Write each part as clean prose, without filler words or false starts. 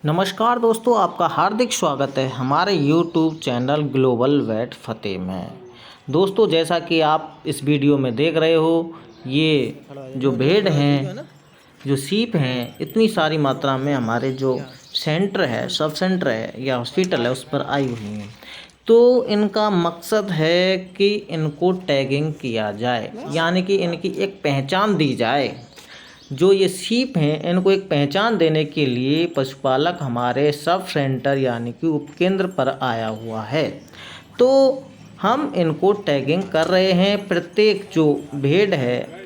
नमस्कार दोस्तों, आपका हार्दिक स्वागत है हमारे YouTube चैनल ग्लोबल वेट फतेह में। दोस्तों, जैसा कि आप इस वीडियो में देख रहे हो, ये जो भेड़ हैं, जो सीप हैं, इतनी सारी मात्रा में हमारे जो सेंटर है, सब सेंटर है या हॉस्पिटल है, उस पर आई हुई हैं। तो इनका मकसद है कि इनको टैगिंग किया जाए, यानी कि इनकी एक पहचान दी जाए। जो ये सीप हैं, इनको एक पहचान देने के लिए पशुपालक हमारे सब सेंटर यानी कि उपकेंद्र पर आया हुआ है। तो हम इनको टैगिंग कर रहे हैं। प्रत्येक जो भेड़ है,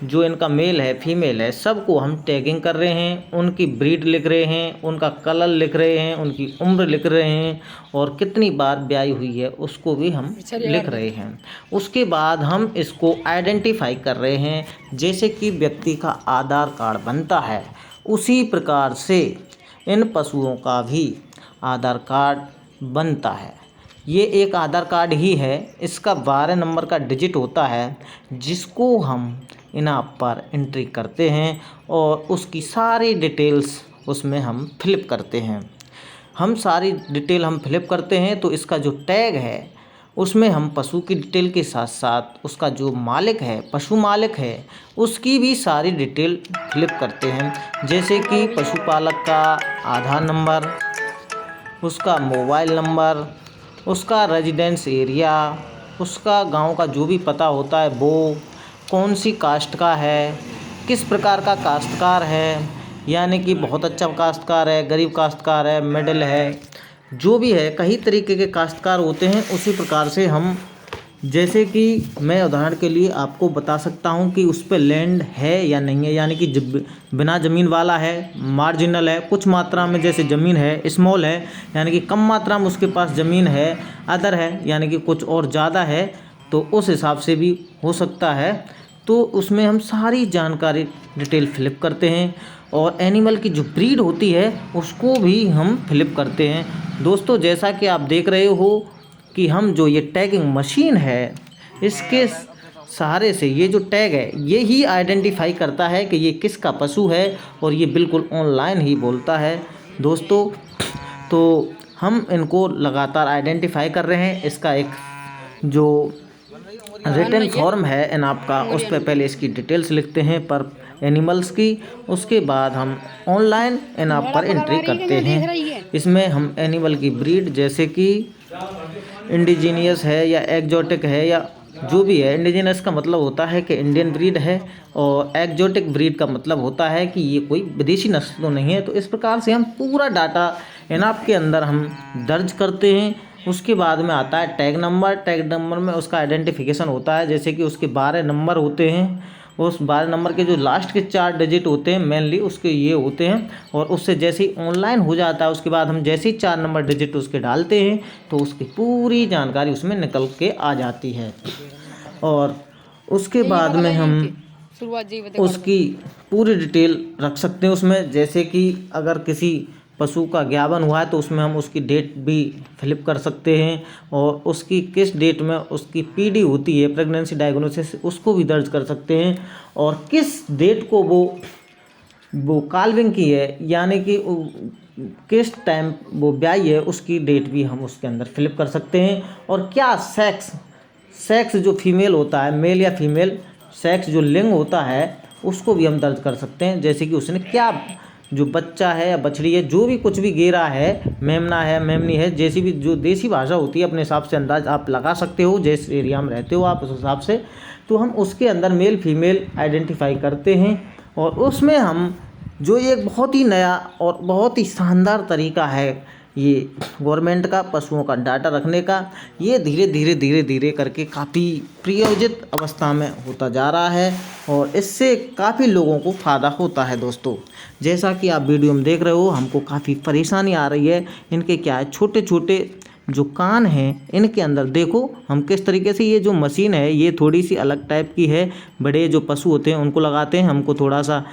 जो इनका मेल है, फीमेल है, सबको हम टैगिंग कर रहे हैं। उनकी ब्रीड लिख रहे हैं, उनका कलर लिख रहे हैं, उनकी उम्र लिख रहे हैं और कितनी बार ब्याई हुई है उसको भी हम लिख रहे हैं। उसके बाद हम इसको आइडेंटिफाई कर रहे हैं। जैसे कि व्यक्ति का आधार कार्ड बनता है, उसी प्रकार से इन पशुओं का भी आधार कार्ड बनता है। ये एक आधार कार्ड ही है। इसका 12 नंबर का डिजिट होता है, जिसको हम इनाम पर एंट्री करते हैं और उसकी सारी डिटेल्स उसमें हम फिलिप करते हैं। हम सारी डिटेल हम फिलिप करते हैं तो इसका जो टैग है, उसमें हम पशु की डिटेल के साथ साथ उसका जो मालिक है, पशु मालिक है, उसकी भी सारी डिटेल फिलिप करते हैं। जैसे कि पशुपालक का आधार नंबर, उसका मोबाइल नंबर, उसका रेजिडेंस एरिया, उसका गांव का जो भी पता होता है, वो कौन सी कास्ट का है, किस प्रकार का काश्तकार है, यानी कि बहुत अच्छा काश्तकार है, गरीब काश्तकार है, मिडिल है, जो भी है, कई तरीके के काश्तकार होते हैं। उसी प्रकार से हम, जैसे कि मैं उदाहरण के लिए आपको बता सकता हूं कि उस पर लैंड है या नहीं है, यानी कि बिना ज़मीन वाला है, मार्जिनल है, कुछ मात्रा में जैसे ज़मीन है, स्मॉल है, यानी कि कम मात्रा में उसके पास ज़मीन है, अदर है यानी कि कुछ और ज़्यादा है, तो उस हिसाब से भी हो सकता है। तो उसमें हम सारी जानकारी डिटेल फिलिप करते हैं और एनिमल की जो ब्रीड होती है उसको भी हम फिलिप करते हैं। दोस्तों, जैसा कि आप देख रहे हो कि हम जो ये टैगिंग मशीन है, इसके सहारे से ये जो टैग है, ये ही आइडेंटिफाई करता है कि ये किसका पशु है और ये बिल्कुल ऑनलाइन ही बोलता है। दोस्तों, तो हम इनको लगातार आइडेंटिफाई कर रहे हैं। इसका एक जो रिटन फॉर्म है इनाप का, उस पर पहले इसकी डिटेल्स लिखते हैं पर एनिमल्स की, उसके बाद हम ऑनलाइन इनाप पर एंट्री करते हैं। इसमें हम एनिमल की ब्रीड, जैसे कि इंडिजीनियस है या एग्जोटिक है या जो भी है। इंडिजीनियस का मतलब होता है कि इंडियन ब्रीड है और एग्जोटिक ब्रीड का मतलब होता है कि ये कोई विदेशी नस्ल तो नहीं है। तो इस प्रकार से हम पूरा डाटा इनाप के अंदर हम दर्ज करते हैं। उसके बाद में आता है टैग नंबर। टैग नंबर में उसका आइडेंटिफिकेशन होता है, जैसे कि उसके 12 नंबर होते हैं। उस 12 नंबर के जो लास्ट के 4 डिजिट होते हैं मेनली उसके ये होते हैं, और उससे जैसे ही ऑनलाइन हो जाता है, उसके बाद हम जैसे ही 4 नंबर डिजिट उसके डालते हैं तो उसकी पूरी जानकारी उसमें निकल के आ जाती है। और उसके बाद में हम उसकी पूरी डिटेल रख सकते हैं उसमें। जैसे कि अगर किसी पशु का ज्ञापन हुआ है तो उसमें हम उसकी डेट भी फिलिप कर सकते हैं और उसकी किस डेट में उसकी पीडी होती है, प्रेगनेंसी डायग्नोसिस, उसको भी दर्ज कर सकते हैं। और किस डेट को वो काल्विंग की है, यानी कि किस टाइम वो ब्याई है, उसकी डेट भी हम उसके अंदर फिलिप कर सकते हैं। और क्या सेक्स जो फीमेल होता है, मेल या फीमेल, सेक्स जो लिंग होता है उसको भी हम दर्ज कर सकते हैं। जैसे कि उसने क्या, जो बच्चा है या बछड़ी है, जो भी कुछ भी गेरा है, मेमना है, मेमनी है, जैसी भी जो देसी भाषा होती है, अपने हिसाब से अंदाज आप लगा सकते हो, जिस एरिया में रहते हो आप उस हिसाब से। तो हम उसके अंदर मेल फीमेल आइडेंटिफाई करते हैं और उसमें हम जो ये एक बहुत ही नया और बहुत ही शानदार तरीका है ये गवर्नमेंट का पशुओं का डाटा रखने का, ये धीरे धीरे करके काफ़ी प्रयोजित अवस्था में होता जा रहा है और इससे काफ़ी लोगों को फ़ायदा होता है। दोस्तों, जैसा कि आप वीडियो में देख रहे हो, हमको काफ़ी परेशानी आ रही है। इनके क्या है, छोटे छोटे जो कान हैं, इनके अंदर देखो हम किस तरीके से, ये जो मशीन है ये थोड़ी सी अलग टाइप की है। बड़े जो पशु होते हैं उनको लगाते हैं, हमको थोड़ा सा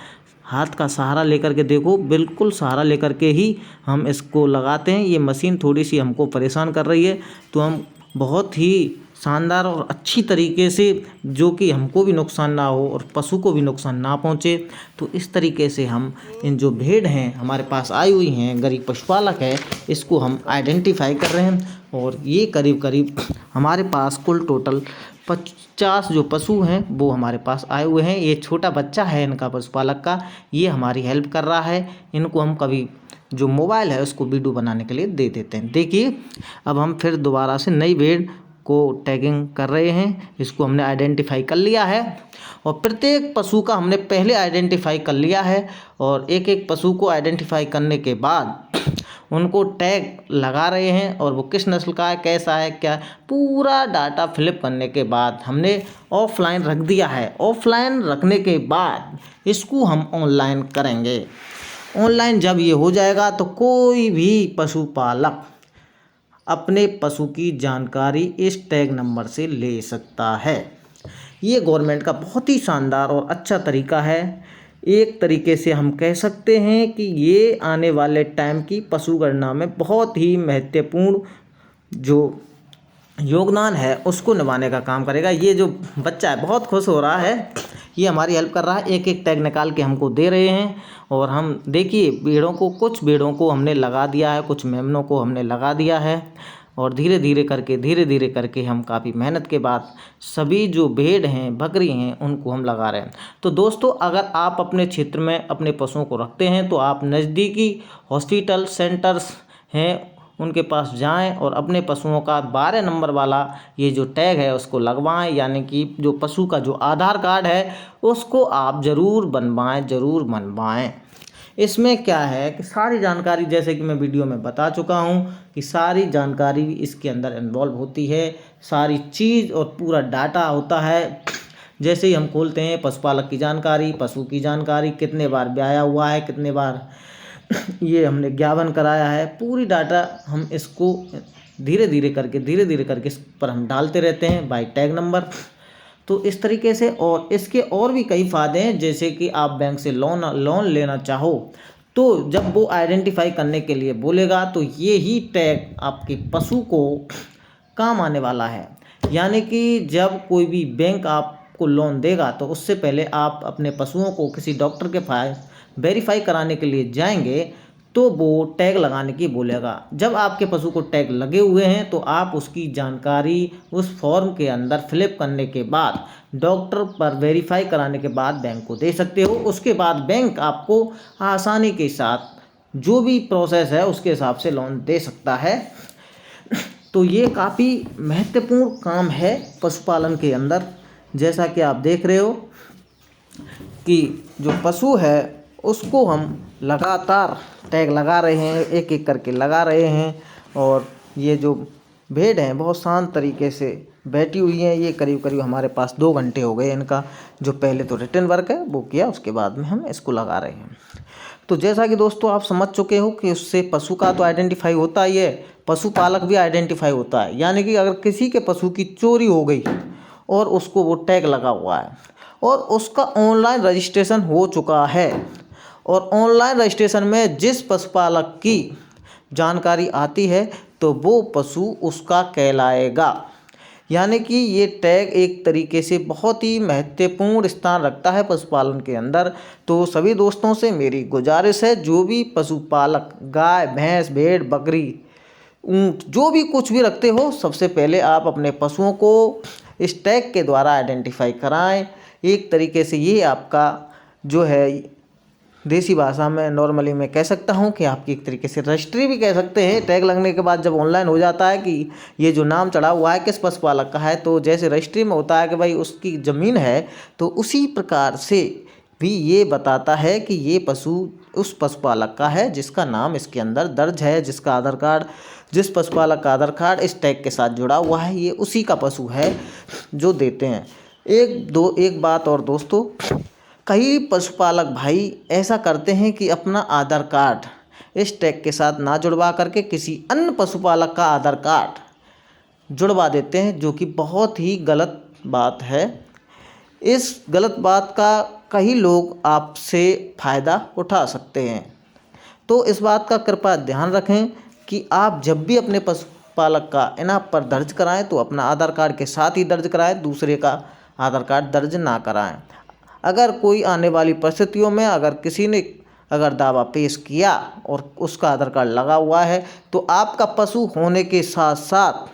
हाथ का सहारा लेकर के, देखो बिल्कुल सहारा लेकर के ही हम इसको लगाते हैं। ये मशीन थोड़ी सी हमको परेशान कर रही है, तो हम बहुत ही शानदार और अच्छी तरीके से, जो कि हमको भी नुकसान ना हो और पशु को भी नुकसान ना पहुँचे। तो इस तरीके से हम इन जो भेड़ हैं हमारे पास आई हुई हैं, गरीब पशुपालक है, इसको हम आइडेंटिफाई कर रहे हैं। और ये करीब करीब हमारे पास कुल टोटल 50 जो पशु हैं वो हमारे पास आए हुए हैं। ये छोटा बच्चा है इनका पशुपालक का, ये हमारी हेल्प कर रहा है। इनको हम कभी जो मोबाइल है उसको वीडियो बनाने के लिए दे देते हैं। देखिए अब हम फिर दोबारा से नई भेड़ को टैगिंग कर रहे हैं। इसको हमने आइडेंटिफाई कर लिया है और प्रत्येक पशु का हमने पहले आइडेंटिफाई कर लिया है। और एक एक पशु को आइडेंटिफाई करने के बाद उनको टैग लगा रहे हैं और वो किस नस्ल का है, कैसा है, क्या है, पूरा डाटा फिलअप करने के बाद हमने ऑफलाइन रख दिया है। ऑफलाइन रखने के बाद इसको हम ऑनलाइन करेंगे। ऑनलाइन जब ये हो जाएगा तो कोई भी पशुपालक अपने पशु की जानकारी इस टैग नंबर से ले सकता है। ये गवर्नमेंट का बहुत ही शानदार और अच्छा तरीका है। एक तरीके से हम कह सकते हैं कि ये आने वाले टाइम की पशु गणना में बहुत ही महत्वपूर्ण जो योगदान है उसको निभाने का काम करेगा। ये जो बच्चा है बहुत खुश हो रहा है, ये हमारी हेल्प कर रहा है, एक एक टैग निकाल के हमको दे रहे हैं। और हम देखिए भेड़ों को, कुछ भेड़ों को हमने लगा दिया है, कुछ मेमनों को हमने लगा दिया है। और धीरे धीरे करके हम काफ़ी मेहनत के बाद सभी जो भेड़ हैं, बकरी हैं, उनको हम लगा रहे हैं। तो दोस्तों अगर आप अपने क्षेत्र में अपने पशुओं को रखते हैं तो आप नज़दीकी हॉस्पिटल सेंटर्स हैं उनके पास जाएं और अपने पशुओं का 12 नंबर वाला ये जो टैग है उसको लगवाएं। यानी कि जो पशु का जो आधार कार्ड है उसको आप ज़रूर बनवाएं। इसमें क्या है कि सारी जानकारी, जैसे कि मैं वीडियो में बता चुका हूँ कि सारी जानकारी इसके अंदर इन्वॉल्व होती है, सारी चीज़ और पूरा डाटा होता है। जैसे ही हम खोलते हैं पशुपालक की जानकारी, पशु की जानकारी, कितने बार ब्याया हुआ है, कितने बार ये हमने ज्ञापन कराया है, पूरी डाटा हम इसको धीरे धीरे करके इस पर हम डालते रहते हैं बाय टैग नंबर। तो इस तरीके से और इसके और भी कई फ़ायदे हैं। जैसे कि आप बैंक से लोन लेना चाहो तो जब वो आइडेंटिफाई करने के लिए बोलेगा तो ये ही टैग आपके पशु को काम आने वाला है। यानी कि जब कोई भी बैंक आपको लोन देगा तो उससे पहले आप अपने पशुओं को किसी डॉक्टर के पास वेरीफाई कराने के लिए जाएंगे तो वो टैग लगाने की बोलेगा। जब आपके पशु को टैग लगे हुए हैं तो आप उसकी जानकारी उस फॉर्म के अंदर फिलअप करने के बाद डॉक्टर पर वेरीफाई कराने के बाद बैंक को दे सकते हो। उसके बाद बैंक आपको आसानी के साथ जो भी प्रोसेस है उसके हिसाब से लोन दे सकता है। तो ये काफ़ी महत्वपूर्ण काम है पशुपालन के अंदर। जैसा कि आप देख रहे हो कि जो पशु है उसको हम लगातार टैग लगा रहे हैं, एक एक करके लगा रहे हैं। और ये जो भेड़ हैं बहुत शांत तरीके से बैठी हुई हैं। ये करीब हमारे पास 2 घंटे हो गए इनका जो पहले तो रिटर्न वर्क है वो किया, उसके बाद में हम इसको लगा रहे हैं। तो जैसा कि दोस्तों आप समझ चुके हो कि उससे पशु का तो आइडेंटिफाई होता ही है, पशुपालक भी आइडेंटिफाई होता है। यानी कि अगर किसी के पशु की चोरी हो गई और उसको वो टैग लगा हुआ है और उसका ऑनलाइन रजिस्ट्रेशन हो चुका है और ऑनलाइन रजिस्ट्रेशन में जिस पशुपालक की जानकारी आती है तो वो पशु उसका कहलाएगा। यानी कि ये टैग एक तरीके से बहुत ही महत्वपूर्ण स्थान रखता है पशुपालन के अंदर। तो सभी दोस्तों से मेरी गुजारिश है, जो भी पशुपालक गाय, भैंस, भेड़, बकरी, ऊँट जो भी कुछ भी रखते हो, सबसे पहले आप अपने पशुओं को इस टैग के द्वारा आइडेंटिफाई कराएं। एक तरीके से ये आपका जो है देसी भाषा में नॉर्मली मैं कह सकता हूँ कि आपकी एक तरीके से रजिस्ट्री भी कह सकते हैं। टैग लगने के बाद जब ऑनलाइन हो जाता है कि ये जो नाम चढ़ा हुआ है किस पशुपालक का है, तो जैसे रजिस्ट्री में होता है कि भाई उसकी ज़मीन है, तो उसी प्रकार से भी ये बताता है कि ये पशु उस पशुपालक का है जिसका नाम इसके अंदर दर्ज है, जिसका आधार कार्ड, जिस पशुपालक का आधार कार्ड इस टैग के साथ जुड़ा हुआ है, ये उसी का पशु है जो देते हैं। एक बात और दोस्तों, कई पशुपालक भाई ऐसा करते हैं कि अपना आधार कार्ड इस टैग के साथ ना जुड़वा करके किसी अन्य पशुपालक का आधार कार्ड जुड़वा देते हैं, जो कि बहुत ही गलत बात है। इस गलत बात का कई लोग आपसे फ़ायदा उठा सकते हैं। तो इस बात का कृपया ध्यान रखें कि आप जब भी अपने पशुपालक का इनाम पर दर्ज कराएं तो अपना आधार कार्ड के साथ ही दर्ज कराएं, दूसरे का आधार कार्ड दर्ज ना कराएं। अगर कोई आने वाली परिस्थितियों में अगर किसी ने अगर दावा पेश किया और उसका आधार कार्ड लगा हुआ है तो आपका पशु होने के साथ साथ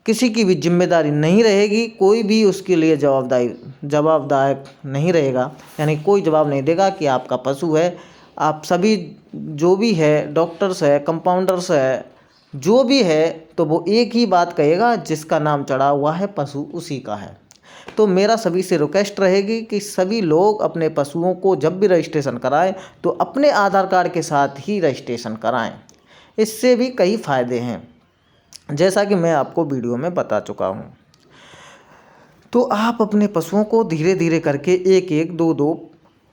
किसी की भी जिम्मेदारी नहीं रहेगी, कोई भी उसके लिए जवाबदायक नहीं रहेगा, यानी कोई जवाब नहीं देगा कि आपका पशु है। आप सभी जो भी है, डॉक्टर्स है, कंपाउंडर्स है, जो भी है, तो वो एक ही बात कहेगा, जिसका नाम चढ़ा हुआ है पशु उसी का है। तो मेरा सभी से रिक्वेस्ट रहेगी कि सभी लोग अपने पशुओं को जब भी रजिस्ट्रेशन कराएं तो अपने आधार कार्ड के साथ ही रजिस्ट्रेशन कराएं। इससे भी कई फ़ायदे हैं, जैसा कि मैं आपको वीडियो में बता चुका हूं। तो आप अपने पशुओं को धीरे धीरे करके एक एक दो दो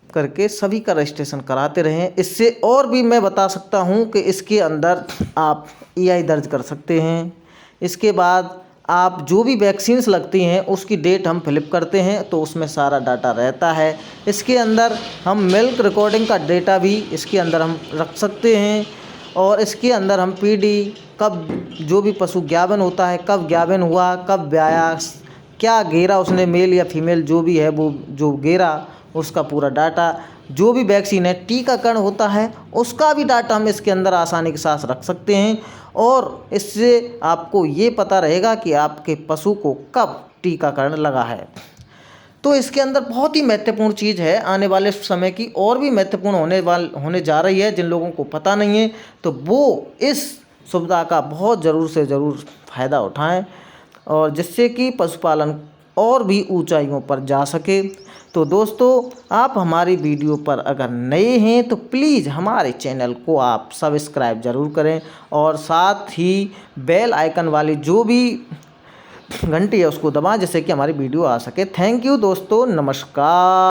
करके सभी का रजिस्ट्रेशन कराते रहें। इससे और भी मैं बता सकता हूं कि इसके अंदर आप EI दर्ज कर सकते हैं। इसके बाद आप जो भी वैक्सीन्स लगती हैं उसकी डेट हम फिलिप करते हैं तो उसमें सारा डाटा रहता है। इसके अंदर हम मिल्क रिकॉर्डिंग का डेटा भी इसके अंदर हम रख सकते हैं, और इसके अंदर हम PD कब जो भी पशु ज्ञापन होता है, कब ज्ञापन हुआ, कब ब्याया, क्या गेरा उसने, मेल या फीमेल जो भी है वो जो गेरा, उसका पूरा डाटा, जो भी वैक्सीन है, टीकाकरण होता है उसका भी डाटा हम इसके अंदर आसानी के साथ रख सकते हैं। और इससे आपको ये पता रहेगा कि आपके पशु को कब टीकाकरण लगा है। तो इसके अंदर बहुत ही महत्वपूर्ण चीज़ है, आने वाले समय की और भी महत्वपूर्ण होने जा रही है। जिन लोगों को पता नहीं है तो वो इस सुविधा का बहुत ज़रूर से ज़रूर फ़ायदा उठाएं, और जिससे कि पशुपालन और भी ऊंचाइयों पर जा सके। तो दोस्तों, आप हमारी वीडियो पर अगर नए हैं तो प्लीज़ हमारे चैनल को आप सब्सक्राइब ज़रूर करें, और साथ ही बेल आइकन वाली जो भी घंटी है उसको दबाएं, जिससे कि हमारी वीडियो आ सके। थैंक यू दोस्तों, नमस्कार।